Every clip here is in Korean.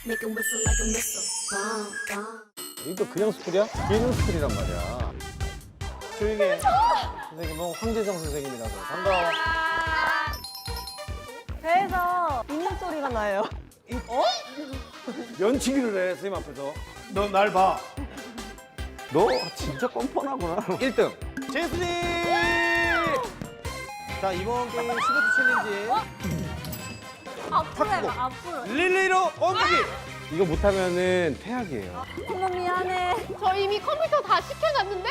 Make a whistle like a missile. Bomb, bomb. 이거 그냥 스쿨이야? 예능 스쿨이란 말이야. 조용히 해. 선생님은 황재정 선생님이라고. 반가워. 배에서 있는 소리가 나요. 연치기를 해, 선생님 앞에서. 너 날 봐. 너 진짜 뻔뻔하구나. 1등. 제스님! 자, 이번 게임 시버트 챌린지. 앞으로 해봐, 앞으로. 릴리로 옮기기! 이거 못하면은 퇴학이에요. 어머, 미안해. 저 이미 컴퓨터 다 시켜놨는데?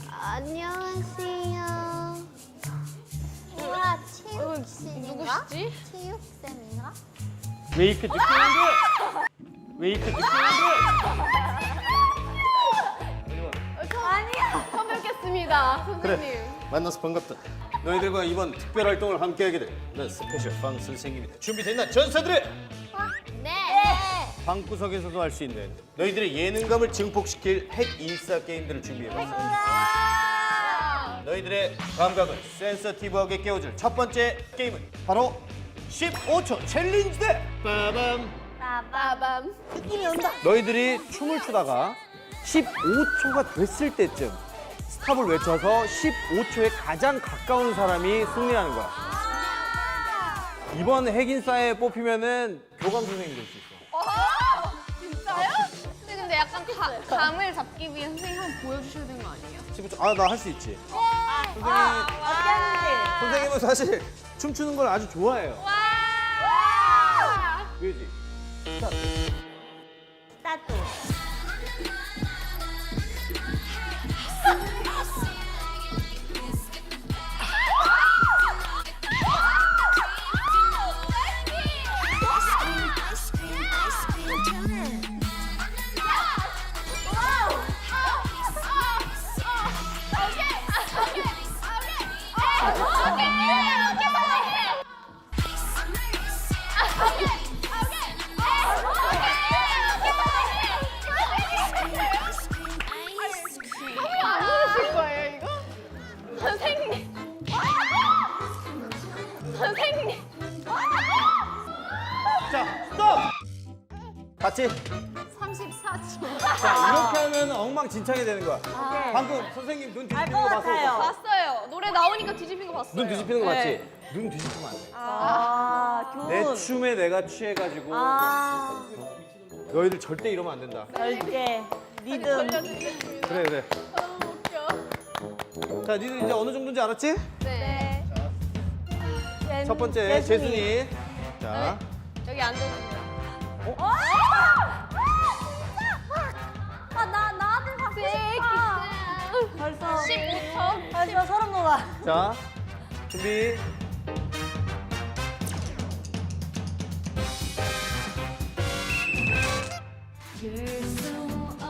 안녕하세요. 우와, 체육쌤인가? 누구시지? 체육쌤인가? 왜 이렇게 늦게 오는데? 왜 이렇게 늦게 오는데? 아니야. 처음 뵙겠습니다, 선생님. 만나서 반갑다. 너희들과 이번 특별 활동을 함께하게 될 난 스페셜 방 선생님이다. 준비됐나? 전사들의 네. 방구석에서도 할 수 있는 너희들의 예능감을 증폭시킬 핵 인싸 게임들을 준비해봤어. 너희들의 감각을 센서티브하게 깨워줄 첫 번째 게임은 바로 15초 챌린지다. 빠밤. 빠밤. 너희들이 춤을 추다가 15초가 됐을 때쯤 스탑을 외쳐서 15초에 가장 가까운 사람이 승리하는 거야. 이번 핵인싸에 뽑히면은 교감 선생님이 될 수 있어. 진짜요? 근데 약간 감을 잡기 위해 선생님 한번 보여주셔야 되는 거 아니에요? 15초. 아, 나 할 수 있지. 어떻게 하는지. 선생님은 사실 춤추는 걸 아주 좋아해요. 와! 그지? 따뜻. 안 누르실 거예요, 이거? 선생님. 선생님. 자, 스톱! 봤지? 34초. 자, 이렇게 하면 엉망진창이 되는 거야. 방금 선생님 눈 뒤집히는 거 알것 봤어? 같아요. 봤어요. 노래 나오니까 뒤집힌 거 봤어요. 눈 뒤집히는 거 맞지? 네. 눈 뒤집히면 안 돼. 아, 교훈. 내 춤에 내가 취해가지고 아, 너희들 절대 이러면 안 된다. 절대. 리듬. 걸려드리겠습니다. 그래, 그래. 너무 웃겨. 자, 니들 이제 어느 정도인지 알았지? 네. 첫 번째, 재순이. 자, 여기 앉아주세요. 아, 나한테 받고 싶다. 벌써. 15초. 벌써 소름 돋아. 자, 준비.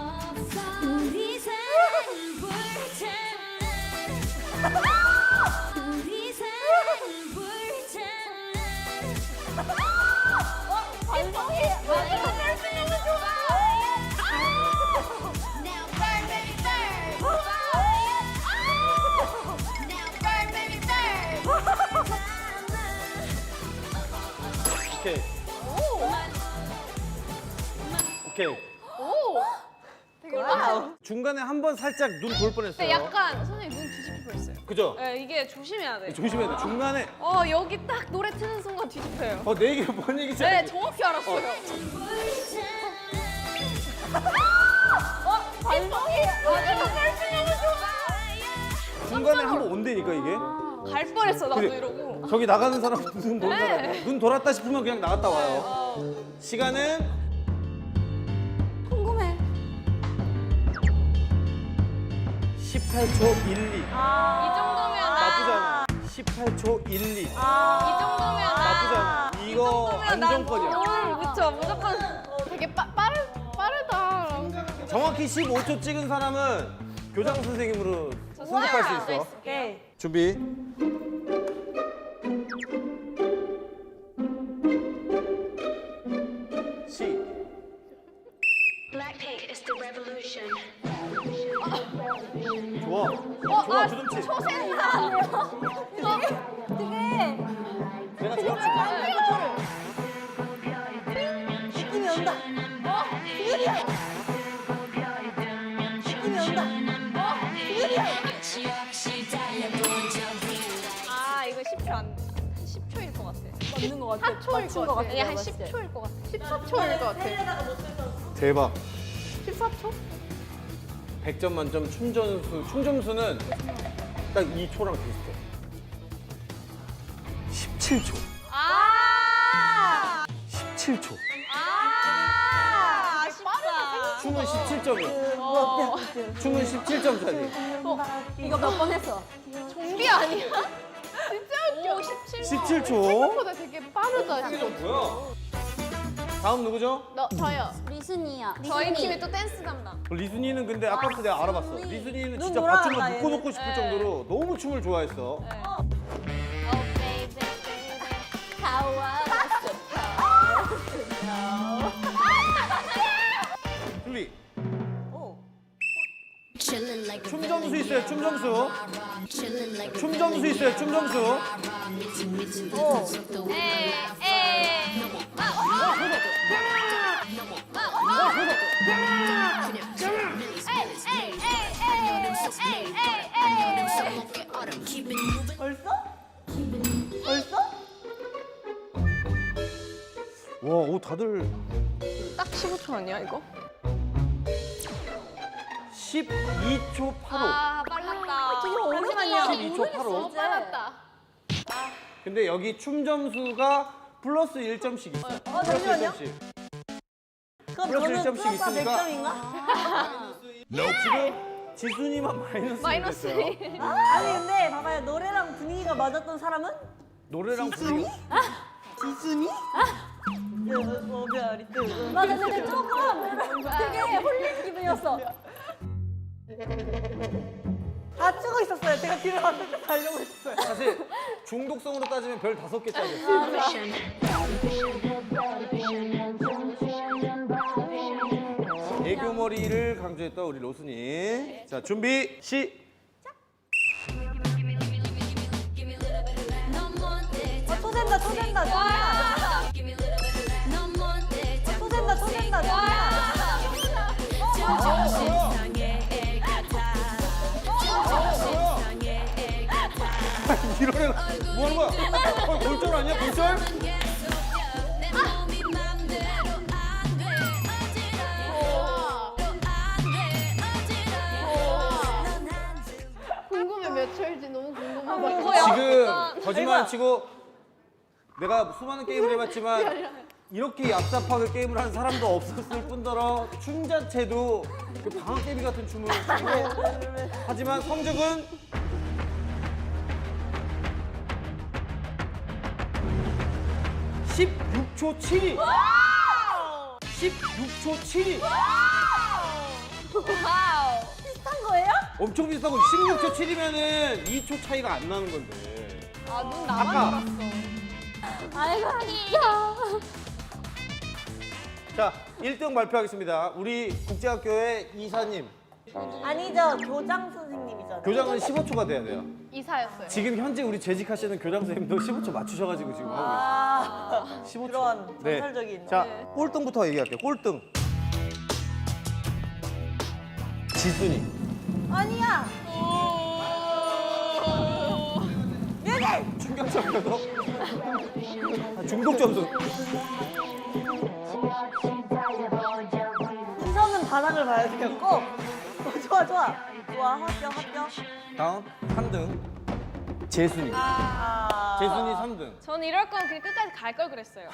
우리 삶 불타는 우리 삶 Now burn baby burn Now burn baby burn 오케이. 오케이. 오! 되게 와우. 중간에 한 번 살짝 눈 돌 뻔했어요. 근데 약간 선생님 눈 뒤집힐 뻔했어요. 그죠? 네, 이게 조심해야 돼. 조심해야 돼. 중간에 여기 딱 노래 트는 순간 뒤집혀요. 내 얘기가 뭔 얘기지? 네, 정확히 알았어요. 발성이 마지막 발성 너무 좋아. 중간에 한 번 온다니까 이게. 갈 뻔했어 나도 그래. 이러고. 저기 나가는 사람 눈 돌 네. 사람. 눈 돌았다 싶으면 그냥 나갔다 와요. 시간은 궁금해. 18초 12. 이 정도면 나쁘지 않아. 18초 12. 이 정도면 나쁘지 않아. 이거 안정권이야. 그쵸 무조건 되게 빠르다. 정확히 15초 찍은 사람은 교장 선생님으로 승급할 수 있어. 오케이. 준비. 시. Blackpink is the revolution. 좋아. 좋아, 주름치. 초생사. 되게 내가 좋았지. 한 10초일 것 같아. 맞는 것 같아. 4초일 것 같아. 아니, 한 맞지? 10초일 것 같아. 14초일 것 같아. 대박. 14초? 100점 만점 충점수는 딱 2초랑 비슷해. 17초. 아! 17초. 아! 아쉽다. 춤은 17점이야. 어. 춤은 17점짜리. 이거 몇 번 했어? 좀비 아니야? 진짜 웃겨. 17초. 17초. 생각보다 되게 빠르다. 뭐야? 다음 누구죠? 저요. 리순이야. 저희 팀이 또 댄스 담당. 리순이는 근데 아까부터 내가 알아봤어. 리순이는 눈 진짜 돌아간다, 받침을 얘는. 묶어놓고 싶을 네. 정도로 너무 춤을 좋아했어. Oh baby baby how I 준비. Chillin' like 춤 점수 있어요. 춤 점수. chillin' like 춤 점수 있어요. 춤 점수. 에이 벌써? 벌써? 와, 오 다들 딱 15초 아니야 이거? 12초 85. 아 빨랐다. 잠시만요. 12초 85. 빨랐다. 근데 여기 춤 점수가 플러스 1점씩 있어요. 플러스 잠시만요. 1점씩. 그럼 플러스 저는 1점씩 플러스 있으니까. 100점인가? 지금 지순이만 마이너스 됐어요. 아니 근데 봐봐요. 노래랑 분위기가 맞았던 사람은? 노래랑 분위기. 지순이? 별이 뜨고. 맞아 근데 조금 되게 홀린 기분이었어. 다 추고 있었어요. 제가 뒤를 봤을 때 달려고 있었어요. 사실 중독성으로 따지면 별 5개짜리였어요. 애교머리를 강조했던 우리 로순이. 자, 준비, 시작! 토된다 토된다 토된다 토된다 이런 애가 뭐 하는 거야? 골절 아니야, 골절? 궁금해 몇 초일지 너무 궁금하다. 지금 거짓말 안 치고 내가 수많은 게임을 해봤지만 이렇게 얍삽하게 게임을 하는 사람도 없었을 뿐더러 춤 자체도 그 방학개비 같은 춤을 추고 하지만 성적은 (16초 7위) 16초 7위 와우. 비슷한 거예요? 엄청 비슷하고 16초 7이면은 2초 차이가 안 나는 건데 아눈 나만 아까. 알았어. 아이고 진짜. 자 1등 발표하겠습니다. 우리 국제학교의 이사님 아니죠 교장 선생님이잖아요. 교장은 15초가 돼야 돼요. 이사였어요. 지금 현재 우리 재직하시는 교장 선생님도 15초 맞추셔가지고 지금 하고 아 계세요. 15초. 그런 전설적인. 자, 꼴등부터 얘기할게요. 꼴등. 지순이. 아니야. 얘네. 충격적이어도 중독 점수. 시선은 바닥을 봐야 되겠고. 좋아 좋아. 좋아 합격 합격. 다음 3등. 재순이. 아. 재순이 3등. 전 이럴 거면 그냥 끝까지 갈 걸 그랬어요.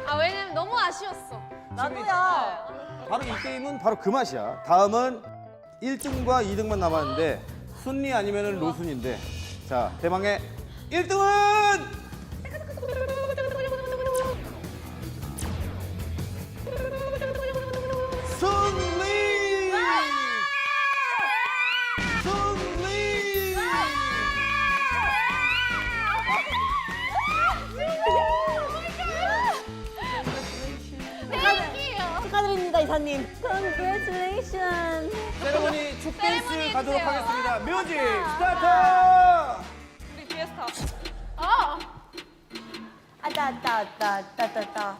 아 왜냐면 너무 아쉬웠어. 나도야. 바로 이 게임은 바로 그 맛이야. 다음은 1등과 2등만 남았는데 순리 아니면은 로순인데 자 대망의 1등은 순리! 순리! 축하드립니다 이사님. Congratulations. 세레머니 축 댄스 세레머니 가도록 해주세요. 하겠습니다. 뮤직 스타트! 우리 뒤에서 다. 아. 아따따따따따따.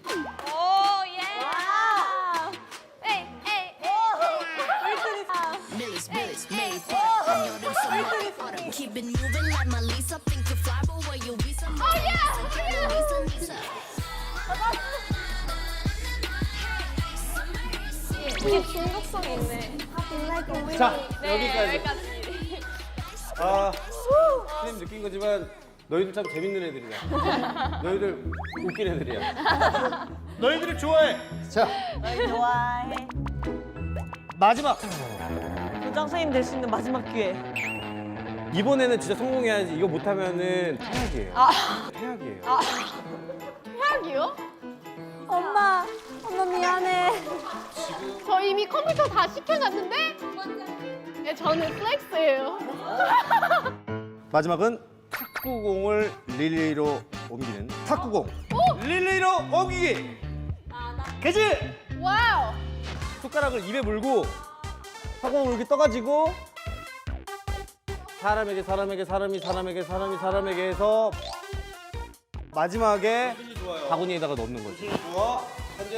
오 예. 와. 에이 에이 에이. Millis, Millis, made that. I know them so much. Keep it been moving like my Lisa. Think you fly, but where you be somebody? Lisa, Lisa. 이게 중독성이 있네. 자, 네, 여기까지. 여기까지. 아, 선생님 느낀 거지만 너희들 참 재밌는 애들이야. 너희들 웃긴 애들이야. 너희들을 좋아해. 자, 너희 좋아해. 마지막. 교장 선생님 될 수 있는 마지막 기회. 이번에는 진짜 성공해야지. 이거 못하면은 퇴학이에요. 퇴학이에요. 해학이요? 엄마 미안해. 저 이미 컴퓨터 다 시켜놨는데? 네, 저는 플렉스예요. 마지막은 탁구공을 릴리로 옮기는 탁구공. 릴리로 옮기기. 개지. 와우. 숟가락을 입에 물고 탁구공을 이렇게 떠가지고 사람에게 해서 마지막에 바구니에다가 넣는 거지. 좋아. 현재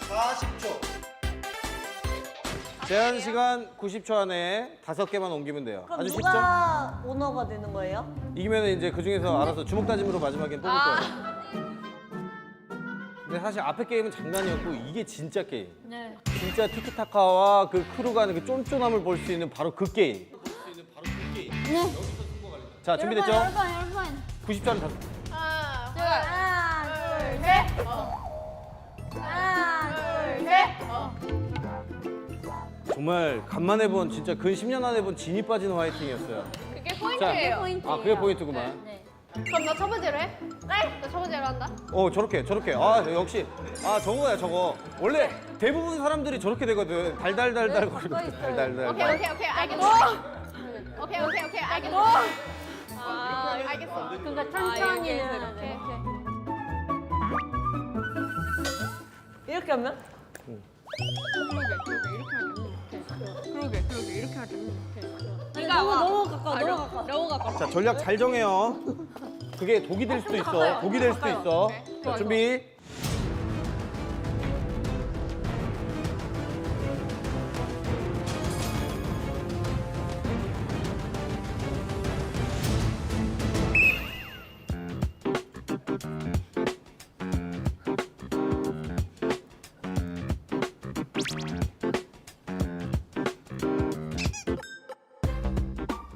40초. 제한 시간 90초 안에 5개만 옮기면 돼요. 그럼 아주 쉽죠? 누가 오너가 되는 거예요? 이기면 이제 그 중에서 알아서 주먹 다짐으로 마지막엔 뽑을 거예요. 근데 사실 앞에 게임은 장난이었고 이게 진짜 게임. 네. 진짜 티키타카와 그 크루가 하는 그 쫀쫀함을 볼 수 있는 바로 그 게임. 네. 자, 준비됐죠? 여러분. 90초 안에 다. 하나, 둘, 셋. 하나, 둘, 셋. 정말 간만에 본 진짜 근 10년 안에 본 진이 빠지는 화이팅이었어요. 그게 자, 포인트예요. 아, 그게 포인트구만. 그럼 나 첫 번째로 해? 네. 나 첫 번째로 한다. 저렇게. 아, 역시. 아, 저거야, 저거. 원래 대부분 사람들이 저렇게 되거든. 달달달달 거리고 달달달달. 오케이, 알겠어. 오케이, 알겠어. 알겠어. 그러니까 천천히는. 오케이. 이렇게 하면? 너무 가까워. 자, 전략 잘 정해요. 그게 독이 될 수도 있어. 독이 될 수도 있어. 자, 준비.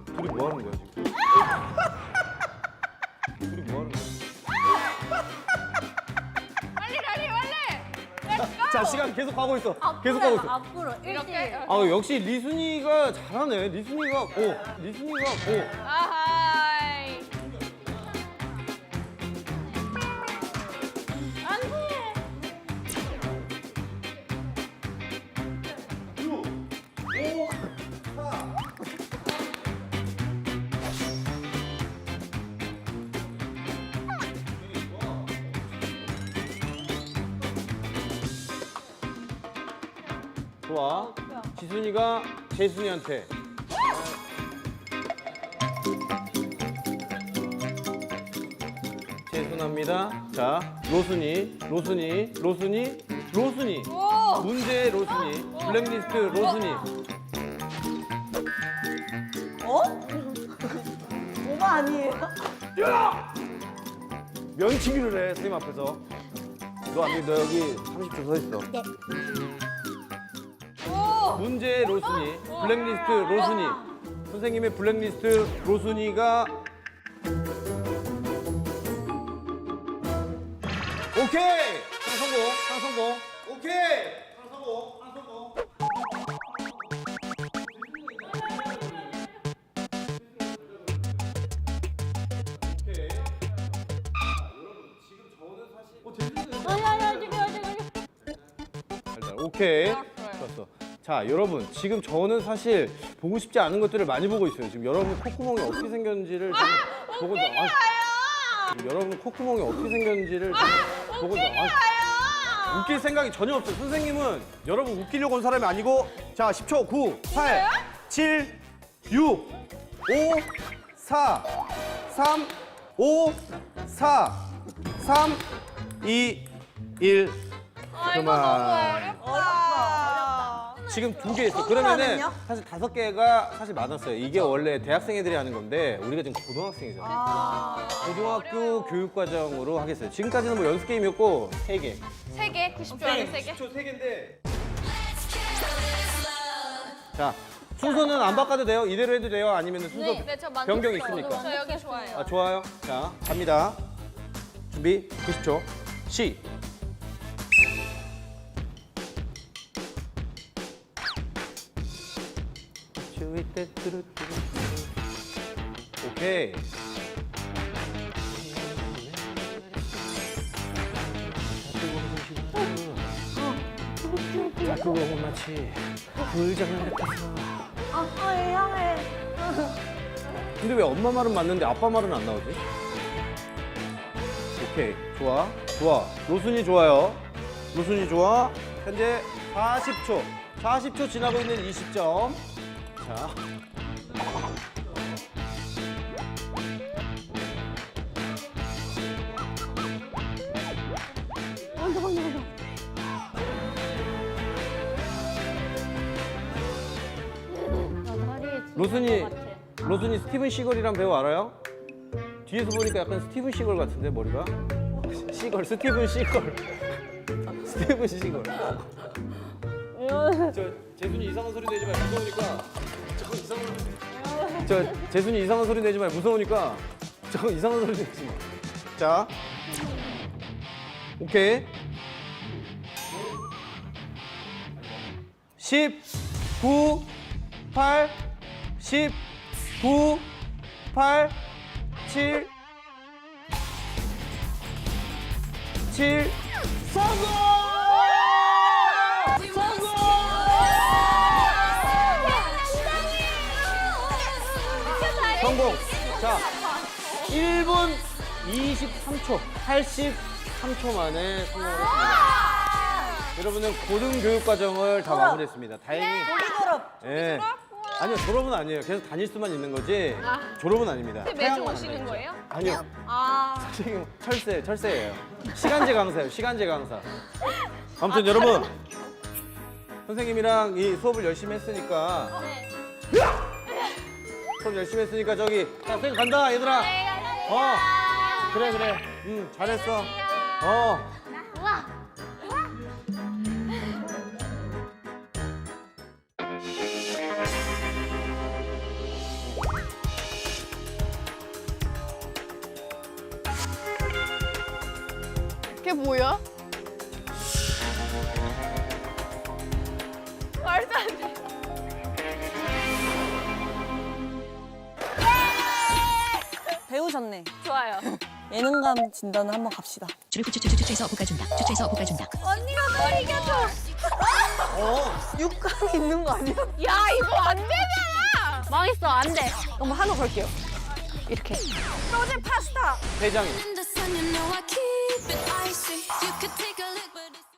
둘이 뭐 하는 거야, 지금? 둘이 뭐 하는 거야? 빨리. 자, 시간 계속 가고 있어. 계속 가고 있어. 앞으로 이렇게. 아, 역시 리순이가 잘하네. 리순이가. 아하이. 좋아. 지순이가 재순이한테. 재순합니다. 자, 로순이. 문제 로순이. 블랙리스트 로순이. 오바 아니에요? 면치기를 해, 선생님 앞에서. 너 안 돼, 너 여기 30초 서 있어. 문제 로순이, 블랙리스트 로순이. 선생님의 블랙리스트 로순이가 오케이! 하나 성공. 오케이. 하나 성공. 오케이. 좋았어. 자, 여러분, 지금 저는 사실 보고 싶지 않은 것들을 많이 보고 있어요. 지금 여러분 콧구멍이 어떻게 생겼는지를 지금 보고 지금 여러분 콧구멍이 어떻게 생겼는지를 지금 보고 웃길 생각이 전혀 없어요. 선생님은 여러분 웃기려고 온 사람이 아니고 자, 10초. 9, 8, 7, 6, 5, 4, 3, 5, 4, 3, 2, 1. 그만. 어렵다. 지금 2개 있어. 손으로 그러면은 하면요? 사실 5개가 사실 많았어요. 이게 원래 대학생 애들이 하는 건데 우리가 지금 고등학생이잖아요. 아, 고등학교 교육과정으로 하겠어요. 지금까지는 뭐 연습 게임이었고 3개. 3개? 90초 안에 3개? 3개인데. 자, 순서는 안 바꿔도 돼요? 이대로 해도 돼요? 아니면 순서 네, 저 변경이 만족스러워요. 있습니까? 저 여기 좋아요. 아, 좋아요. 자, 갑니다. 준비 90초. 시. 오케이. 자꾸 보면 마치 불장난 같아서. 아빠의 향해. 근데 왜 엄마 말은 맞는데 아빠 말은 안 나오지? 오케이, 좋아, 좋아. 로순이 좋아요. 로순이 좋아. 현재 40초. 40초 지나고 있는 이 시점. 자. 로순이 스티븐 시걸이란 배우 알아요? 뒤에서 보니까 약간 스티븐 시걸 같은데 머리가? 시걸, 스티븐 시걸. 스티븐 시걸. 저 재순이 이상한 소리 내지 말 무서우니까. 저 재순이 이상한 소리 내지 말 무서우니까. 저 이상한 소리 내지 마. 자, 오케이. 10, 9, 8, 10, 9, 8, 7, 7, 성공! 자, 1분 23초, 83초 만에 성공을 했습니다. 여러분은 고등교육과정을 다 마무리했습니다. 다행히. 졸업. 예. 아니요, 졸업은 아니에요. 계속 다닐 수만 있는 거지. 졸업은 아닙니다. 매주 태양만 오시는 안 거예요? 아니요. 아, 지금 철새예요. 시간제 강사예요. 시간제 강사. 아무튼 여러분, 선생님이랑 이 수업을 열심히 했으니까 수업 열심히 했으니까 저기 자, 선생님 간다 얘들아. 그래. 잘했어. 그게 뭐야? 말도 안 돼. 배우셨네. 좋아요. 예능감 진단을 한번 갑시다. 주체에서 볶아준다. 주체에서 볶아준다. 언니가 널 이겨줘. 6강 있는 거 아니야? 야, 이거 안 되잖아. 망했어, 안 돼. 한번 하나 걸게요. 이렇게. 프로제 파스타. 대장이. In the sun, you know I keep it icy. You could take a look.